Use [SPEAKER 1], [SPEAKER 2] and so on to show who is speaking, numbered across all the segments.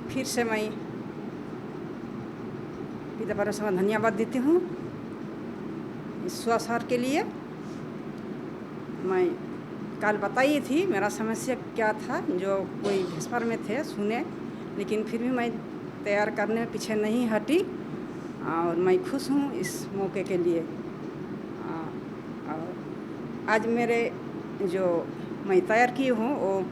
[SPEAKER 1] फिर से मैं पिता परमेश्वर का धन्यवाद देती हूँ इस सुअवसर के लिए। मैं कल बताई थी मेरा समस्या क्या था, जो कोई भेस्पर में थे सुने, लेकिन फिर भी मैं तैयार करने में पीछे नहीं हटी और मैं खुश हूँ इस मौके के लिए। और आज मेरे जो मैं तैयार की हूँ वो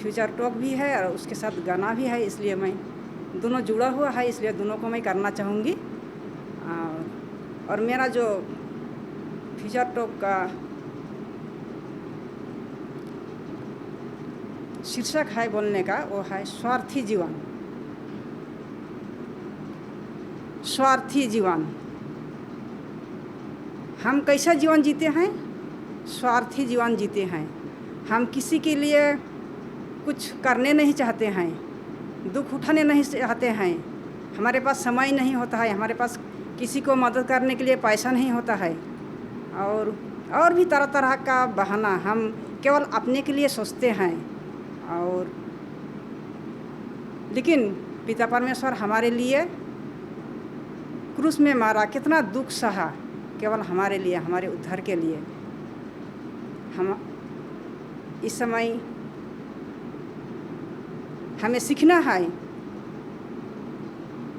[SPEAKER 1] फ्यूचर टॉक भी है और उसके साथ गाना भी है, इसलिए मैं दोनों जुड़ा हुआ है, इसलिए दोनों को मैं करना चाहूँगी। और मेरा जो फ्यूचर टॉक का शीर्षक है बोलने का, वो है स्वार्थी जीवन। स्वार्थी जीवन, हम कैसा जीवन जीते हैं? स्वार्थी जीवन जीते हैं। हम किसी के लिए कुछ करने नहीं चाहते हैं, दुख उठाने नहीं चाहते हैं, हमारे पास समय नहीं होता है, हमारे पास किसी को मदद करने के लिए पैसा नहीं होता है, और भी तरह तरह का बहाना हम केवल अपने के लिए सोचते हैं। और लेकिन पिता परमेश्वर हमारे लिए क्रूस में मारा, कितना दुख सहा केवल हमारे लिए, हमारे उद्धार के लिए। हम इस समय हमें सीखना है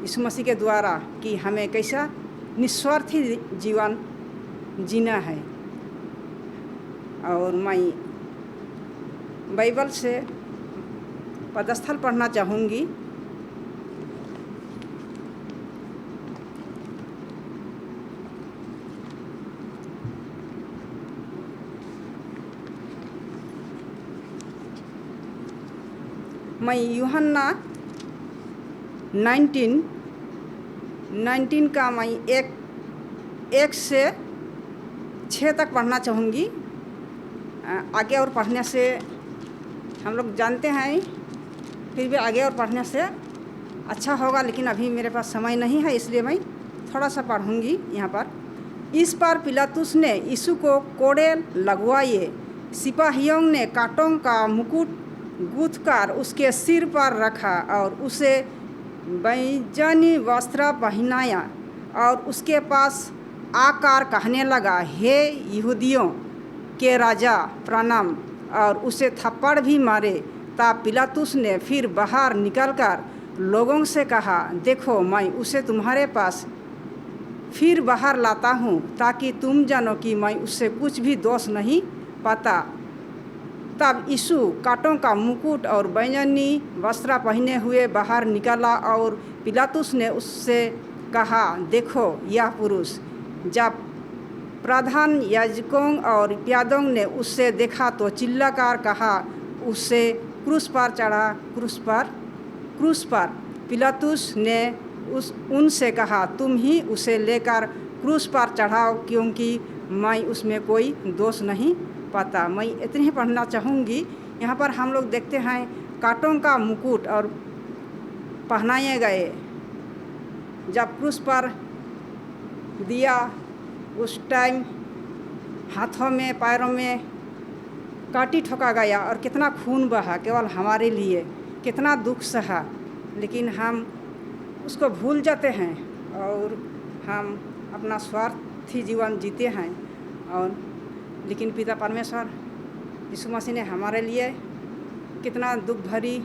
[SPEAKER 1] यीशु मसीह के द्वारा कि हमें कैसा निस्वार्थी जीवन जीना है। और मैं बाइबल से पदस्थल पढ़ना चाहूँगी। मैं यूहन्ना 19 का मैं एक से 6 तक पढ़ना चाहूँगी। आगे और पढ़ने से हम लोग जानते हैं, फिर भी आगे और पढ़ने से अच्छा होगा, लेकिन अभी मेरे पास समय नहीं है, इसलिए मैं थोड़ा सा पढ़ूँगी यहाँ पर। इस पर पिलातुस ने यीशु को कोड़े लगवाए। सिपाहियों ने कांटों का मुकुट गूंथकर उसके सिर पर रखा और उसे बैंजनी वस्त्र पहनाया और उसके पास आकर कहने लगा, हे यहूदियों के राजा प्रणाम, और उसे थप्पड़ भी मारे। तब पिलातुस ने फिर बाहर निकलकर लोगों से कहा, देखो मैं उसे तुम्हारे पास फिर बाहर लाता हूँ, ताकि तुम जानो कि मैं उससे कुछ भी दोष नहीं पाता। तब यीशु कांटों का मुकुट और बैंजनी वस्त्र पहने हुए बाहर निकला और पिलातुस ने उससे कहा, देखो यह पुरुष। जब प्रधान याजकों और प्यादों ने उससे देखा तो चिल्लाकर कहा, उससे क्रूस पर चढ़ा, क्रूस पर। पिलातुस ने उनसे कहा, तुम ही उसे लेकर क्रूस पर चढ़ाओ, क्योंकि मैं उसमें कोई दोष नहीं पाता। मैं इतनी ही पढ़ना चाहूँगी। यहाँ पर हम लोग देखते हैं कांटों का मुकुट और पहनाए गए। जब क्रूस पर दिया उस टाइम हाथों में पैरों में कांटी ठोका गया और कितना खून बहा केवल हमारे लिए, कितना दुख सहा, लेकिन हम उसको भूल जाते हैं और हम अपना स्वार्थी जीवन जीते हैं। और लेकिन पिता परमेश्वर यीशु मसीह ने हमारे लिए कितना दुख भरी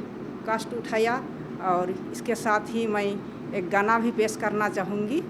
[SPEAKER 1] कष्ट उठाया। और इसके साथ ही मैं एक गाना भी पेश करना चाहूँगी।